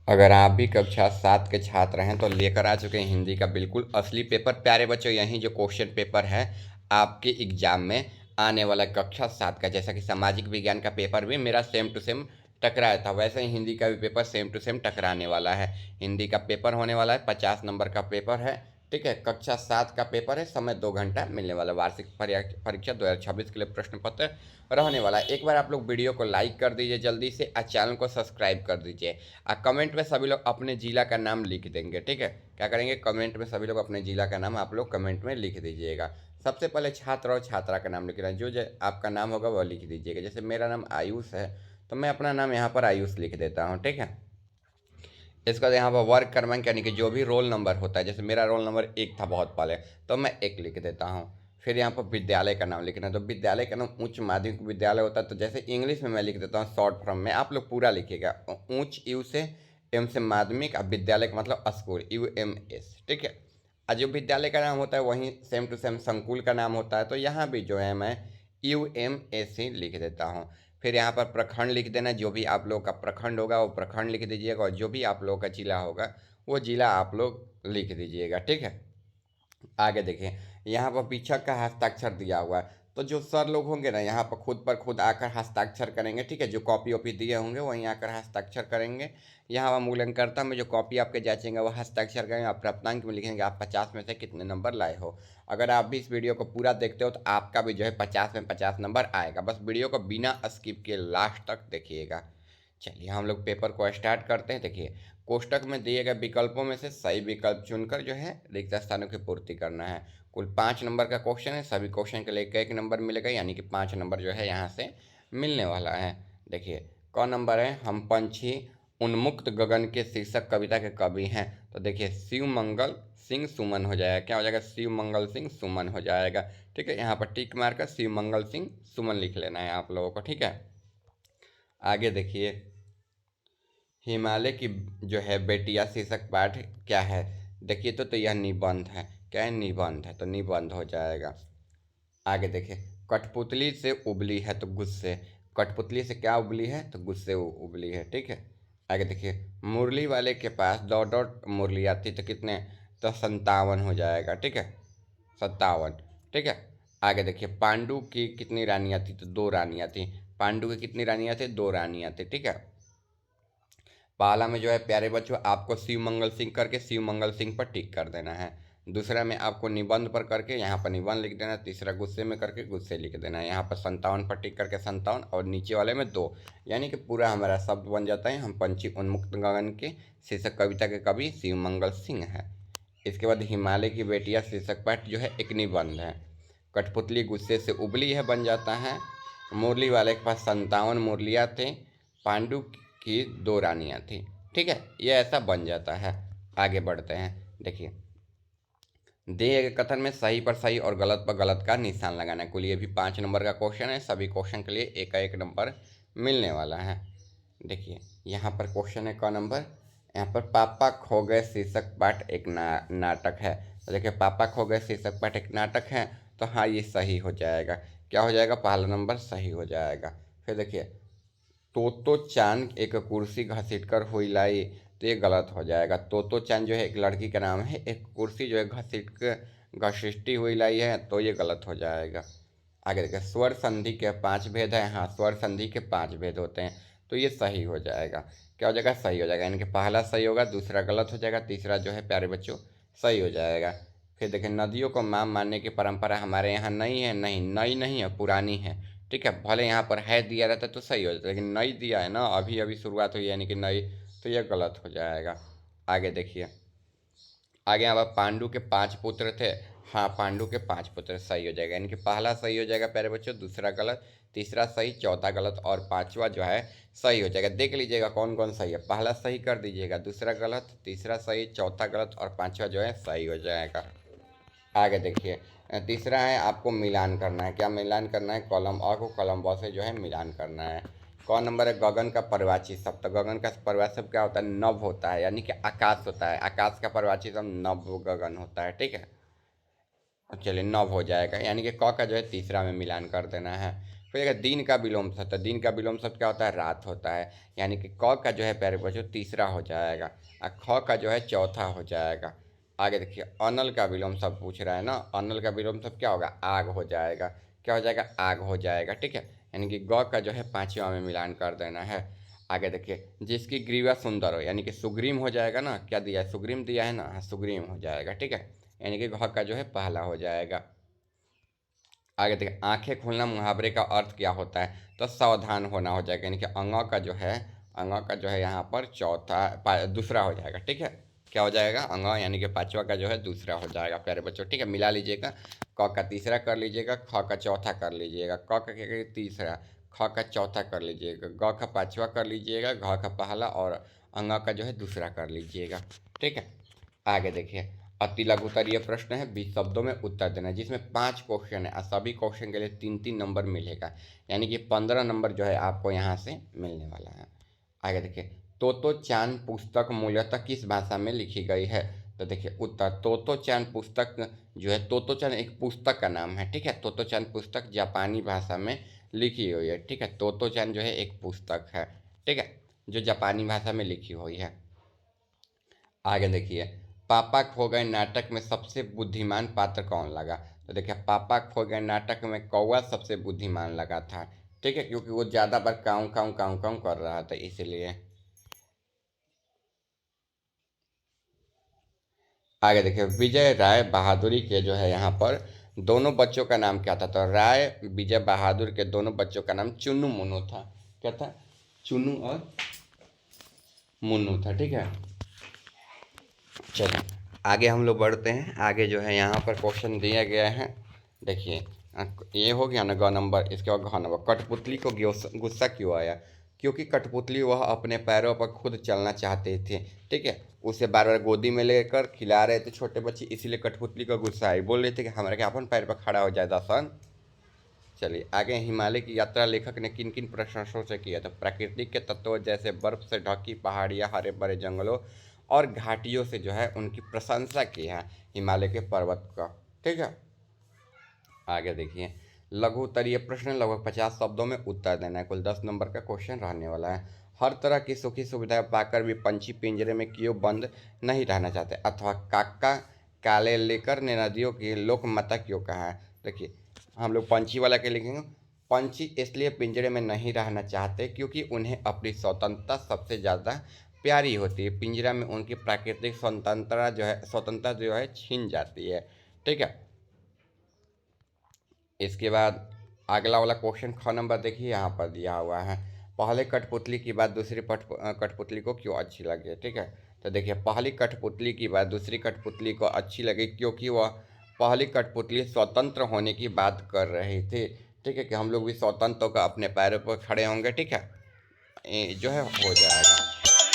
अगर आप भी कक्षा 7 के छात्र हैं तो लेकर आ चुके हैं हिंदी का बिल्कुल असली पेपर। प्यारे बच्चों, यही जो क्वेश्चन पेपर है आपके एग्जाम में आने वाला कक्षा 7 का, जैसा कि सामाजिक विज्ञान का पेपर भी मेरा सेम टू सेम टकराया था, वैसे ही हिंदी का भी पेपर सेम टू सेम टकराने वाला है। हिंदी का पेपर होने वाला है, 50 नंबर का पेपर है। ठीक है, कक्षा 7 का पेपर है, समय 2 घंटा मिलने वाला। वार्षिक परीक्षा 2026 के लिए प्रश्न पत्र रहने वाला है। एक बार आप लोग वीडियो को लाइक कर दीजिए जल्दी से, और चैनल को सब्सक्राइब कर दीजिए। कमेंट में सभी लोग अपने ज़िला का नाम लिख देंगे। ठीक है, क्या करेंगे, कमेंट में सभी लोग अपने ज़िला का नाम आप लोग कमेंट में लिख दीजिएगा। सबसे पहले छात्र और छात्रा का नाम लिख रहे हैं, जो आपका नाम होगा वह लिख दीजिएगा। जैसे मेरा नाम आयुष है तो मैं अपना नाम यहाँ पर आयुष लिख देता हूँ। ठीक है, इसके बाद यहाँ पर वर्क क्रमांक यानी कि जो भी रोल नंबर होता है, जैसे मेरा रोल नंबर 1 था बहुत पहले, तो मैं 1 लिख देता हूँ। फिर यहाँ पर विद्यालय का नाम लिखना है, तो विद्यालय का नाम उच्च माध्यमिक विद्यालय होता है, तो जैसे इंग्लिश में मैं लिख देता हूँ शॉर्ट फॉर्म में, आप लोग पूरा लिखिएगा। ऊंच यू से, एम से माध्यमिक, अब विद्यालय का मतलब स्कूल, UMS। ठीक है, और जो विद्यालय का नाम होता है वहीं सेम टू सेम संकुल का नाम होता है, तो यहाँ भी जो है मैं UMS ही लिख देता हूँ। फिर यहाँ पर प्रखंड लिख देना, जो भी आप लोग का प्रखंड होगा वो प्रखंड लिख दीजिएगा, और जो भी आप लोगों का जिला होगा वो जिला आप लोग लिख दीजिएगा। ठीक है, आगे देखिए, यहाँ पर शिक्षक का हस्ताक्षर दिया हुआ है, तो जो सर लोग होंगे ना यहाँ पर खुद पर खुद आकर हस्ताक्षर करेंगे। ठीक है, जो कॉपी वॉपी दिए होंगे वहीं आकर हस्ताक्षर करेंगे। यहाँ पर मूल्यांकनकर्ता में जो कॉपी आपके जांचेंगे वो हस्ताक्षर करेंगे, आप प्राप्तांक में लिखेंगे आप 50 में से कितने नंबर लाए हो। अगर आप भी इस वीडियो को पूरा देखते हो तो आपका भी जो है 50 में 50 नंबर आएगा। बस वीडियो को बिना स्किप के लास्ट तक देखिएगा। चलिए हम लोग पेपर को स्टार्ट करते हैं। देखिए, कोष्टक में दिए गए विकल्पों में से सही विकल्प चुनकर जो है रिक्त स्थानों की पूर्ति करना है। कुल 5 नंबर का क्वेश्चन है, सभी क्वेश्चन के लिए एक एक नंबर मिलेगा, यानी कि 5 नंबर जो है यहाँ से मिलने वाला है। देखिए, क नंबर है, हम पंछी उन्मुक्त गगन के शीर्षक कविता के कवि हैं। तो देखिए, शिव मंगल सिंह सुमन हो जाएगा। क्या हो जाएगा, शिव मंगल सिंह सुमन हो जाएगा। ठीक है, यहाँ पर टिक मार कर शिव मंगल सिंह सुमन लिख लेना है आप लोगों को। ठीक है, आगे देखिए, हिमालय की जो है बेटिया शीर्षक पाठ क्या है। देखिए, तो यह निबंध है। क्या है, निबंध है, तो निबंध हो जाएगा। आगे देखिए, कठपुतली से उबली है तो गुस्से, कठपुतली से क्या उबली है, तो गुस्से उबली है। ठीक है, आगे देखिए, मुरली वाले के पास डॉट डॉट मुरली आती तो कितने, तो 57 हो जाएगा। ठीक है, 57। ठीक है, आगे देखिए, पांडु की कितनी रानियाँ थी, तो 2 रानियाँ थी। पांडु की कितनी रानियाँ थी, 2 रानियाँ थी। ठीक है, पहला में जो है प्यारे बच्चों आपको शिव मंगल सिंह करके शिव मंगल सिंह पर टिक कर देना है। दूसरा में आपको निबंध पर करके यहाँ पर निबंध लिख देना है। तीसरा गुस्से में करके गुस्से लिख देना है। यहाँ पर 57 पर टिक करके 57, और नीचे वाले में 2, यानी कि पूरा हमारा शब्द बन जाता है, हम पंछी उन्मुक्त गगन के शीर्षक कविता के कवि शिव मंगल सिंह है। इसके बाद हिमालय की बेटियाँ शीर्षक पाठ जो है एक निबंध है। कठपुतली गुस्से से उबली है बन जाता है। मुरली वाले के पास 57 मुरलियाँ थे। पांडु की 2 रानियाँ थी। ठीक है, ये ऐसा बन जाता है। आगे बढ़ते हैं। देखिए, दिए गए कथन में सही पर सही और गलत पर गलत का निशान लगाना है। कुल ये भी 5 नंबर का क्वेश्चन है, सभी क्वेश्चन के लिए एक एक नंबर मिलने वाला है। देखिए, यहाँ पर क्वेश्चन है क नंबर, यहाँ पर पापा खो गए शीर्षक पाठ एक नाटक है। तो देखिए, पापा खो गए शीर्षक पाठ एक नाटक है, तो हाँ ये सही हो जाएगा। क्या हो जाएगा, पहला नंबर सही हो जाएगा। फिर देखिए, तोतो चांद एक कुर्सी घसीट कर हुई लाई, तो ये गलत हो जाएगा। तोतो चांद जो है एक लड़की का नाम है, एक कुर्सी जो है घसीटती हुई लाई है, तो ये गलत हो जाएगा। आगे देखिए, स्वर संधि के 5 भेद हैं। हाँ, स्वर संधि के 5 भेद होते हैं, तो ये सही हो जाएगा। क्या हो जाएगा, सही हो जाएगा, यानी कि पहला सही होगा, दूसरा गलत हो जाएगा, तीसरा जो है प्यारे बच्चों सही हो जाएगा। फिर देखिए, नदियों को माँ मानने की परंपरा हमारे यहाँ नहीं है। नहीं, नई नहीं है, पुरानी है। ठीक है, भले यहाँ पर है दिया रहता तो सही हो जाता, लेकिन नई दिया है ना, अभी अभी शुरुआत हुई यानी कि नई, तो यह गलत हो जाएगा। आगे देखिए, आगे यहाँ पर पांडु के 5 पुत्र थे। हाँ, पांडु के 5 पुत्र सही हो जाएगा, यानी कि पहला सही हो जाएगा प्यारे बच्चों, दूसरा गलत, तीसरा सही, चौथा गलत, और पांचवा जो है सही हो जाएगा। देख लीजिएगा कौन कौन सही है, पहला सही कर दीजिएगा, दूसरा गलत, तीसरा सही, चौथा गलत, और पांचवा जो है सही हो जाएगा। आगे देखिए, तीसरा है आपको मिलान करना है। क्या मिलान करना है, कॉलम अ को कॉलम ब से जो है मिलान करना है। कौन नंबर है, गगन का परिवाची शब्द। तो गगन का परिवाची शब्द क्या होता है, नभ होता है, यानी कि आकाश होता है। आकाश का परिवाची शब्द नभ गगन होता है। ठीक है, चलिए नभ हो जाएगा, यानी कि क का जो है तीसरा में मिलान कर देना है। फिर दिन का विलोम शब्द, दिन का विलोम शब्द क्या होता है? रात होता है। यानी कि क का जो है प्यारे बच्चों तीसरा हो जाएगा और ख का जो है चौथा हो जाएगा। आगे देखिए, अनल का विलोम शब्द पूछ रहा है ना, अनल का विलोम शब्द क्या होगा? आग हो जाएगा। क्या हो जाएगा? आग हो जाएगा। ठीक है, यानी कि ग का जो है पाँचवा में मिलान कर देना है। आगे देखिए, जिसकी ग्रीवा सुंदर हो, यानी कि सुग्रीम हो जाएगा ना। क्या दिया है? सुग्रीम दिया है ना, हाँ सुग्रीम हो जाएगा। ठीक है, यानी कि घ का जो है पहला हो जाएगा। आगे देखिए, आंखें खोलना मुहावरे का अर्थ क्या होता है? तो सावधान होना हो जाएगा, यानी कि अंग का जो है यहाँ पर दूसरा हो जाएगा। ठीक है, क्या हो जाएगा? अंग यानी कि पांचवा का जो है दूसरा हो जाएगा प्यारे बच्चों। ठीक है, मिला लीजिएगा, क का तीसरा कर लीजिएगा, ख का चौथा कर लीजिएगा, क का क्या करिए? तीसरा, ख का चौथा कर लीजिएगा, ग का पांचवा कर लीजिएगा, घ का पहला और अंग का जो है दूसरा कर लीजिएगा। ठीक है, आगे देखिए, अति लघु उत्तरीय प्रश्न है, 20 शब्दों में उत्तर देना है, जिसमें 5 क्वेश्चन है और सभी क्वेश्चन के लिए 3-3 नंबर मिलेगा, यानी कि 15 नंबर जो है आपको यहाँ से मिलने वाला है। आगे देखिए, तोतो चान पुस्तक मूलतः किस भाषा में लिखी गई है? तो देखिए उत्तर, तोतो चान पुस्तक जो है, तोतो चान एक पुस्तक का नाम है। ठीक है, तोतो चान पुस्तक जापानी भाषा में लिखी हुई है। ठीक है, तोतो चान जो है एक पुस्तक है। ठीक है, जो जापानी भाषा में लिखी हुई है। आगे देखिए, पापा खो गए नाटक में सबसे बुद्धिमान पात्र कौन लगा? तो देखिए, पापा खो गए नाटक में कौवा सबसे बुद्धिमान लगा था। ठीक है, क्योंकि वो ज़्यादा बार काऊ काऊ काऊ काऊ कर रहा था इसलिए। आगे देखिए, विजय राय बहादुरी के जो है यहाँ पर दोनों बच्चों का नाम क्या था? तो राय विजय बहादुर के दोनों बच्चों का नाम चुन्नू मुन्नू था। क्या था? चुन्नू और मुन्नू था। ठीक है, चलिए आगे हम लोग बढ़ते हैं। आगे जो है यहाँ पर क्वेश्चन दिया गया है, देखिए ये हो गया ना ग नंबर, इसके बाद घ नंबर। कठपुतली को गुस्सा क्यों आया? क्योंकि कठपुतली वह अपने पैरों पर खुद चलना चाहते थे। ठीक है, उसे बार बार गोदी में लेकर खिला रहे थे छोटे बच्चे, इसीलिए कठपुतली को गुस्सा आई। बोल रहे थे कि हमारे क्या अपन पैर पर खड़ा हो जाए दसन। चलिए आगे, हिमालय की यात्रा लेखक ने किन किन प्रशंसों से किया? तो प्राकृतिक के तत्वों जैसे बर्फ से ढकी पहाड़ियाँ, हरे भरे जंगलों और घाटियों से जो है उनकी प्रशंसा की है हिमालय के पर्वत का। ठीक है, आगे देखिए, लघु उत्तरीय प्रश्न, लगभग 50 शब्दों में उत्तर देना है। कुल 10 नंबर का क्वेश्चन रहने वाला है। हर तरह की सुखी सुविधाएं पाकर भी पंछी पिंजरे में क्यों बंद नहीं रहना चाहते? अथवा काका काले लेकर ने नदियों की लोक माता क्यों कहा है? देखिए, हम लोग पंछी वाला के लिखेंगे, पंछी इसलिए पिंजरे में नहीं रहना चाहते क्योंकि उन्हें अपनी स्वतंत्रता सबसे ज़्यादा प्यारी होती है। पिंजरा में उनकी प्राकृतिक स्वतंत्रता जो है छीन जाती है। ठीक है, इसके बाद अगला वाला क्वेश्चन ख नंबर देखिए, यहाँ पर दिया हुआ है, पहले कठपुतली की बात दूसरी कठपुतली को क्यों अच्छी लगी? ठीक है, तो देखिए, पहली कठपुतली की बात दूसरी कठपुतली को अच्छी लगी क्योंकि वह पहली कठपुतली स्वतंत्र होने की बात कर रही थी। ठीक है, कि हम लोग भी स्वतंत्र होकर अपने पैरों पर खड़े होंगे। ठीक है, ये जो है हो जाएगा।